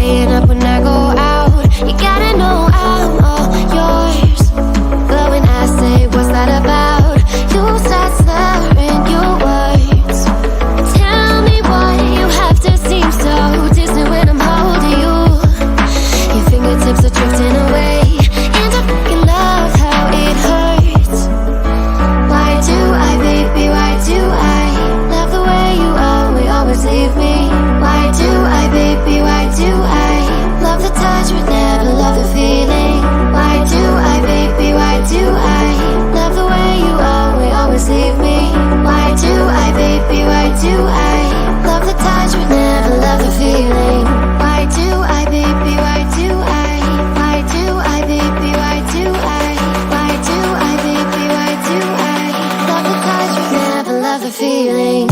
staying up when I go out. You gotta know I'm all yours. But when I say what's that about, you start slurring your words. Tell me why you have to seem so distant when I'm holding you. Your fingertips are drifting away, and I fucking love how it hurts. Why do I, baby, why do I love the way you always leave me? Why do I, baby, why do I love the touch but never love the feeling? Why do I, baby, why do I love the way you always leave me? Why do I, baby, why do I love the touch but never love the feeling? Why do I, baby, why do I? Why do I, baby, why do I? Why do I, baby, why do I love the touch but never love the feeling?